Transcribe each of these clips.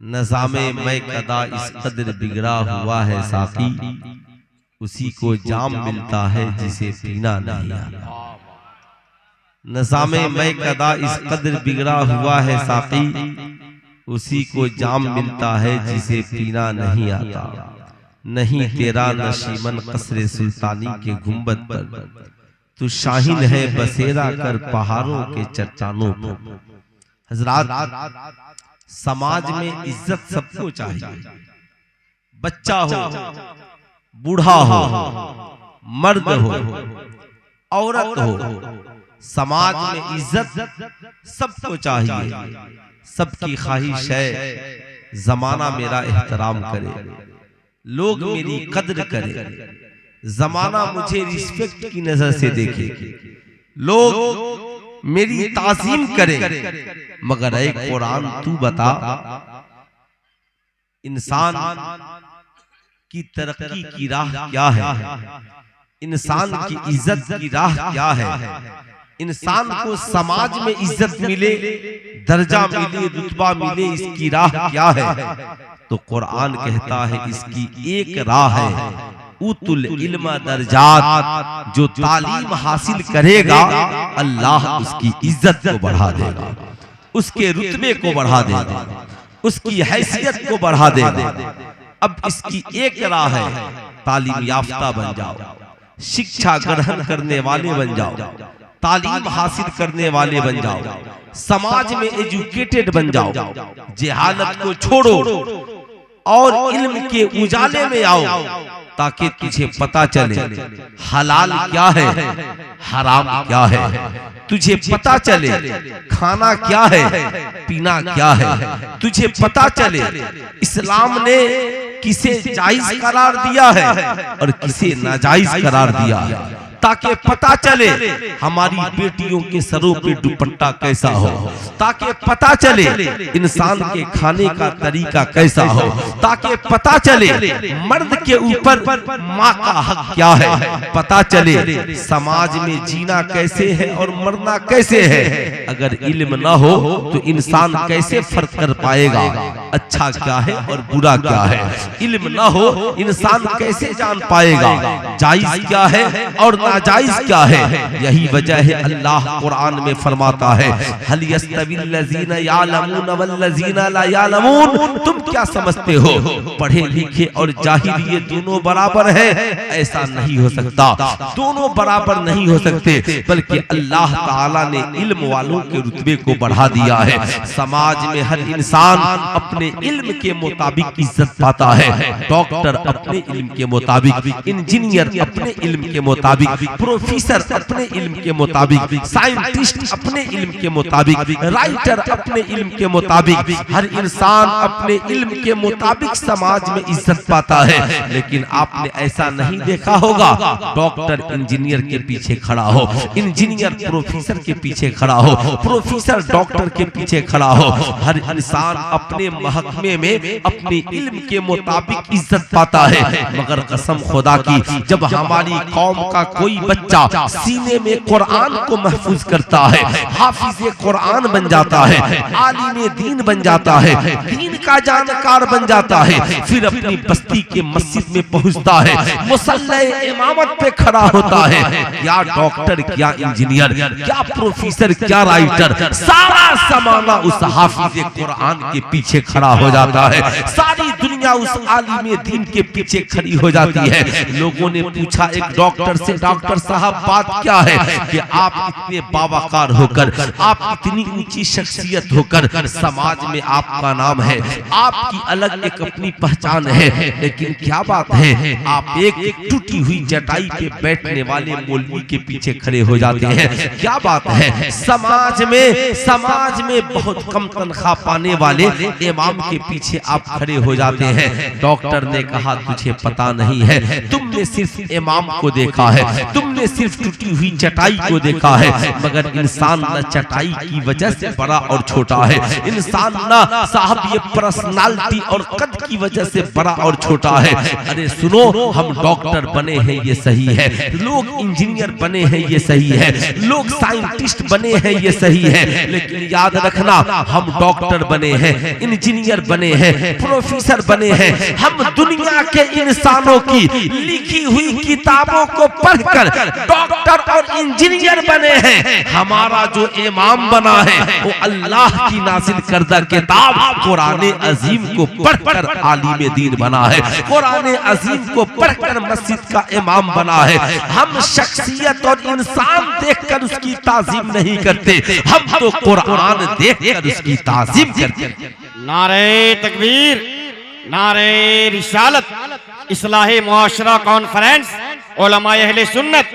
नज़ामे मैं कदा इस कदर बिगड़ा हुआ है साकी, उसी को जाम मिलता है जिसे पीना नहीं आता। नज़ामे मैं कदा इस कदर बिगड़ा हुआ है साकी, उसी को जाम मिलता है जिसे पीना नहीं आता। नहीं तेरा नशीमन कसरे सुल्तानी के गुंबद पर, तू शाहीन है बसेरा कर पहाड़ों के चट्टानों पर। हजरात, समाज में इज्जत सबको चाहिए, बच्चा हो, बूढ़ा हो, मर्द हो, औरत हो, समाज में इज्जत सबको चाहिए। सबकी ख्वाहिश है जमाना मेरा एहतराम करे, लोग मेरी कद्र करे, जमाना मुझे रिस्पेक्ट की नजर से देखे, लोग मेरी ताज़ीम करे। मगर एक कुरान तू बता, इंसान की तरक्की की राह क्या है, इंसान की इज्जत की राह क्या है, इंसान को समाज में इज्जत मिले, दर्जा मिले, रुतबा मिले, इसकी राह क्या है? तो कुरान कहता है इसकी एक राह है, उतुल इल्म दर्जात, जो तालीम हासिल करेगा अल्लाह उसकी इज्जत को बढ़ा देगा, उसके रुतबे को बढ़ा देगा, उसकी हैसियत को बढ़ा देगा। अब इसकी एक राह है, तालीम याफ्ता बन जाओ, शिक्षा ग्रहण करने वाले बन जाओ, तालीम हासिल करने वाले बन जाओ, समाज में एजुकेटेड बन जाओ, जहालत को छोड़ो और इल्म के उजाले में आओ, ताकि तुझे पता चले हलाल क्या है, हराम क्या है, तुझे पता चले खाना क्या है, पीना क्या है, तुझे पता चले इस्लाम ने किसे जायज करार दिया है और किसे नाजायज करार दिया है, ताकि पता चले हमारी बेटियों के सरों पे दुपट्टा कैसा हो, ताकि पता चले इंसान के खाने का तरीका कैसा हो, ताकि पता चले मर्द के ऊपर माँ का हक क्या है, पता चले समाज में जीना कैसे है और मरना कैसे है। अगर इल्म ना हो तो इंसान कैसे फर्क कर पाएगा अच्छा क्या है और बुरा क्या है? इल्म ना हो इंसान कैसे जान पाएगा जायज क्या है और नाजायज क्या है? यही वजह है अल्लाह कुरान में फरमाता है, हल यस्तविल्लज़ीना यालमून वल्लज़ीना ला यालमून, तुम क्या समझते हो पढ़े लिखे और जाहिल ये दोनों बराबर है? ऐसा नहीं हो सकता, दोनों बराबर नहीं हो सकते, बल्कि अल्लाह ताला ने इल्म वालों के रुतबे को बढ़ा दिया है। समाज में हर इंसान अपने इल्म के मुताबिक इज्जत पाता है, डॉक्टर अपने इल्म के मुताबिक, इंजीनियर अपने इल्म के मुताबिक, प्रोफेसर अपने इल्म के मुताबिक, साइंटिस्ट अपने इल्म के मुताबिक, राइटर अपने इल्म के मुताबिक, हर इंसान अपने इल्म के मुताबिक समाज में इज्जत पाता है। लेकिन आपने ऐसा नहीं देखा होगा डॉक्टर इंजीनियर के पीछे खड़ा हो, इंजीनियर प्रोफेसर के पीछे खड़ा हो, प्रोफेसर डॉक्टर के पीछे खड़ा हो। हर इंसान अपने महकमे में अपने इल्म के मुताबिक इज्जत पाता है। मगर कसम खुदा की, जब हमारी कौम का कोई बच्चा सीने में कुरान को महफूज करता है, हाफिज कुरान बन जाता है, आलिम दीन बन जाता है, दीन का जानकार बन जाता है, फिर अपनी बस्ती के मस्जिद में पहुंचता है, मुसल्ले इमामत पे खड़ा होता है, क्या डॉक्टर, क्या इंजीनियर, क्या प्रोफेसर, क्या राइटर, सारा जमाना उस हाफिज कुरान के पीछे खड़ा हो जाता है, सारी दुनिया उस आलिम दीन के पीछे खड़ी हो जाती है। लोगों ने पूछा एक डॉक्टर से, डॉक्टर साहब बात क्या है कि आप इतने बावकार होकर, आप इतनी ऊंची शख्सियत होकर, समाज में आपका नाम है, आपकी अलग एक अपनी पहचान है, लेकिन क्या बात है आप एक टूटी हुई चटाई पे बैठने वाले मौलवी के पीछे खड़े हो जाते हैं? क्या बात है? समाज में बहुत कम तनख्वाह पाने वाले इमाम के पीछे आप खड़े हो जाते हैं। हैं। डॉक्टर ने कहा तुझे पता नहीं है, तुमने सिर्फ इमाम को देखा है, तुमने सिर्फ टूटी हुई चटाई को देखा है, मगर इंसान न चटाई की वजह से बड़ा और छोटा है, इंसान ना साहब ये पर्सनालिटी और कद की वजह से बड़ा और छोटा है। अरे सुनो, हम डॉक्टर बने हैं ये सही है, लोग इंजीनियर बने हैं ये सही है, लोग साइंटिस्ट बने हैं ये सही है, लेकिन याद रखना हम डॉक्टर बने हैं, इंजीनियर बने हैं, प्रोफेसर बने हैं, हम दुनिया के इंसानों की लिखी हुई किताबों को पढ़कर डॉक्टर और इंजीनियर बने हैं। हमारा जो इमाम बना है वो अल्लाह की नाज़िल करदा किताब कुरान अजीम को पढ़कर आलिम दीन बना है, कुरान अजीम को पढ़कर मस्जिद का इमाम बना है। हम शख्सियत और इंसान देखकर उसकी ताज़ीम नहीं करते, हम तो कुरान देखकर उसकी ताज़ीम करते हैं। नारे तकबीर, नारे रिसालत, इस्लाहे मुआशरा कॉन्फ्रेंस, उलमाए अहले सुन्नत।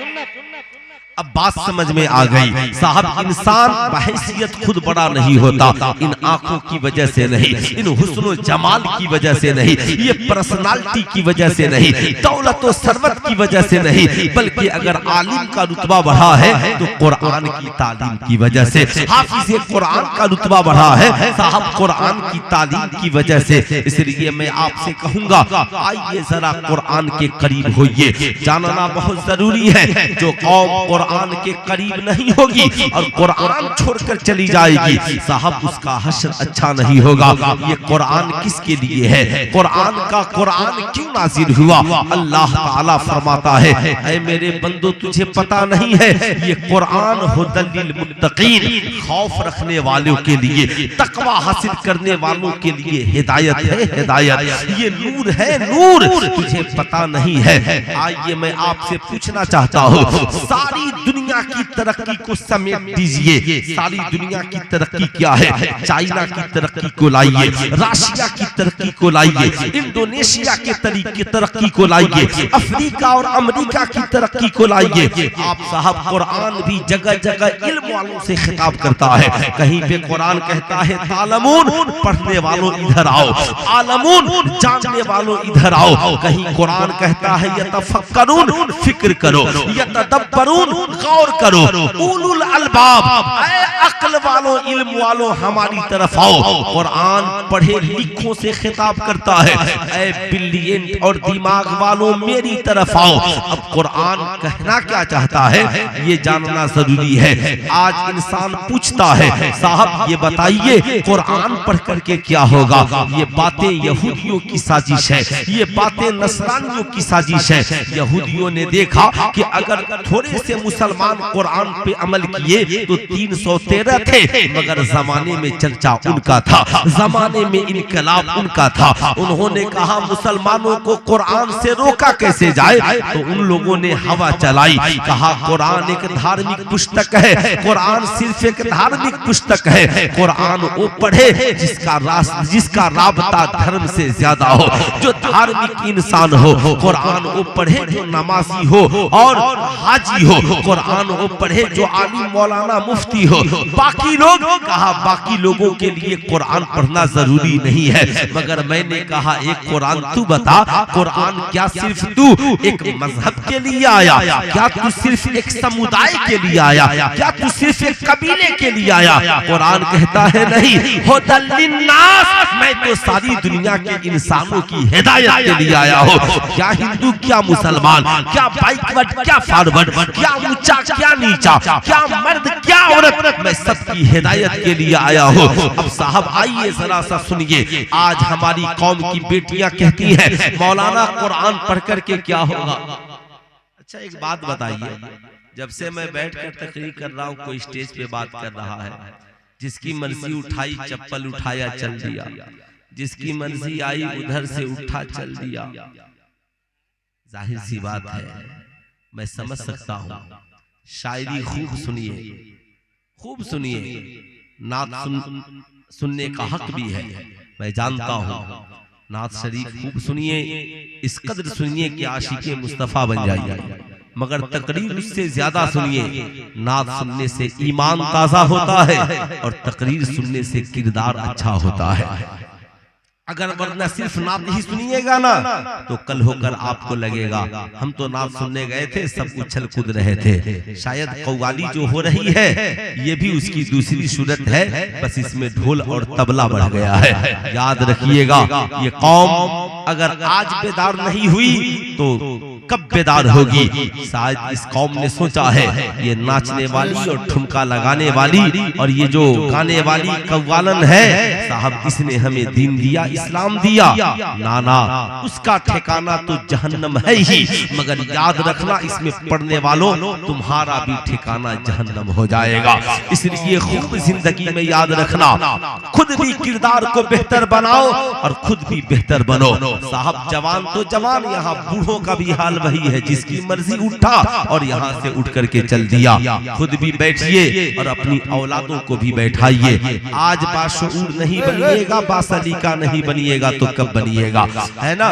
अब बात समझ में आ गई साहब, इंसान बहैसियत खुद बड़ा नहीं होता, इन आंखों की वजह से नहीं, इन हुस्न जमाल की वजह से नहीं, ये पर्सनालिटी की वजह से नहीं, दौलत और सरवत की वजह से नहीं, बल्कि अगर आलिम का रुतबा बढ़ा है तो कुरान की तालीम की वजह से, हाफिज़ कुरान का रुतबा बढ़ा है साहब कुरान की तालीम की वजह से। इसलिए मैं आपसे कहूंगा, आइए जरा कुरान के करीब होइए, जानना बहुत जरूरी है। जो कौम कुरान के करीब नहीं होगी और कुरान छोड़कर चली जाएगी साहब, उसका हश्र अच्छा नहीं होगा। ये कुरान किसके लिए है? कुरान का कुरान क्यों नाजिल हुआ? अल्लाह ताला फरमाता है, ऐ मेरे बंदो तुझे पता नहीं है, ये कुरान हुदल लिल मुत्तकीन, खौफ रखने वालों के लिए, तकवा हासिल करने वालों के लिए हिदायत है, हिदायत। ये नूर है, नूर, तुझे पता नहीं है। आइए मैं आपसे पूछना चाहता हूँ, सारी दुनिया की तरक्की को समेट दीजिए, सारी दुनिया की तरक्की क्या है? चाइना की तरक्की को लाइए, रशिया की तरक्की को लाइए, इंडोनेशिया के तरीके तरक्की को लाइए, अफ्रीका और अमेरिका की तरक्की को लाइए। आप साहब कुरान भी जगह जगह इल्म वालों से खिताब करता है, कहीं पे कुरान कहता है तालमून, पढ़ने वालों इधर आओ, आलमून, जानने वालों इधर आओ। कहीं कुरान कहता है यतफक्करून, फिक्र करो, यतदब्बरून, गौर करो, उलुल अलबाब, अक्ल वालों, इल्म वालों हमारी तरफ आओ। कुरान पढ़े लिखों से खिताब करता है, ऐ ब्रिलियंट और दिमाग वालों मेरी तरफ आओ। अब कुरान कहना क्या चाहता है ये जानना जरूरी है। आज इंसान पूछता है साहब ये बताइए कुरान पढ़ करके क्या होगा? ये बातें यहूदियों की साजिश है, ये बातें नसरानियों की साजिश है। यहूदियों ने देखा कि अगर थोड़े से मुसलमान कुरान पे अमल किए तो 313 थे, मगर जमाने में चर्चा उनका था, जमाने में इनकलाब उनका था। उन्होंने कहा मुसलमानों को कुरान से रोका कैसे जाए? तो उन लोगों ने हवा चलाई, कहा कुरान एक धार्मिक पुस्तक है, कुरान सिर्फ एक धार्मिक पुस्तक है। कुरान वो पढ़े जिसका राबता धर्म से ज्यादा हो, जो धार्मिक इंसान हो। कुरान वो पढ़े जो नमाजी हो और हाजी हो। कुरान वो पढ़े जो आलिम मौलाना मुफ्ती हो। बाकी लोग कहा बाकी लोगों के लिए कुरान पढ़ना जरूरी नहीं है, मगर मैंने कहा एक कुरान तू बता, कुरान क्या सिर्फ तू एक मजहब के लिए आया? क्या तू सिर्फ एक समुदाय के लिए आया? क्या तू सिर्फ एक कबीले के लिए आया? कुरान कहता है नहीं, हुदल लिन्नास, मैं तो सारी दुनिया के इंसानों की हिदायत के लिए आया हूँ। क्या हिंदू, क्या मुसलमान, क्या बैकवर्ड, क्या फॉरवर्ड, क्या ऊंचा, क्या नीचा, क्या मर्द, क्या औरत, मैं सबकी हिदायत के लिए आया हूँ। अब साहब आइए जरा सा सुनिए, आज हमारी कौम की बेटियां कहती हैं मौलाना कुरान पढ़ करके क्या होगा? अच्छा एक बात बताइए, जब से मैं बैठकर तकरीर कर रहा हूँ कोई स्टेज पे बात कर रहा है, जिसकी मर्जी उठाई चप्पल उठाया चल दिया, जिसकी मर्जी आई उधर से उठा चल दिया। जाहिर सी बात है मैं समझ सकता हूँ, शायरी खूब सुनिए, खूब सुनिए, नात सुनने का हक भी है, मैं जानता हूँ। नात शरीफ खूब सुनिए, इस कदर सुनिए कि आशिके मुस्तफा बन जाइए, मगर तकरीर उससे ज्यादा सुनिए। नात सुनने से ईमान ताजा होता है और तकरीर सुनने से किरदार अच्छा होता है। अगर वरना सिर्फ नात ही सुनिएगा ना तो कल होकर आपको लगेगा हम तो नात सुनने गए थे, सब उछल कूद रहे थे। शायद कव्वाली जो हो रही है ये भी उसकी दूसरी सूरत है, बस इसमें ढोल और तबला बढ़ गया है। याद रखिएगा, ये कौम अगर आज बेदार नहीं हुई तो कब बेदार होगी। शायद इस कौम ने सोचा है ये नाचने वाली और ठुमका लगाने वाली और ये जो गाने वाली कव्वालन है साहब, इसने हमें दीन दिया, इस्लाम दिया। नाना, उसका ठिकाना तो जहन्नम है ही, मगर याद रखना इसमें पढ़ने वालों तुम्हारा भी ठिकाना जहन्नम हो जाएगा। इसलिए खूब जिंदगी में याद रखना, खुद भी किरदार को बेहतर बनाओ और खुद भी बेहतर बनो। साहब जवान तो जवान, यहाँ बूढ़ों का भी हाल वही है, जिसकी मर्जी उठा और यहाँ से उठ करके चल दिया। खुद भी बैठिए और अपनी औलादों को भी बैठाइए। आज बाशऊर नहीं बनिएगा, बासलीका नहीं बनिएगा तो कब बनिएगा, है ना।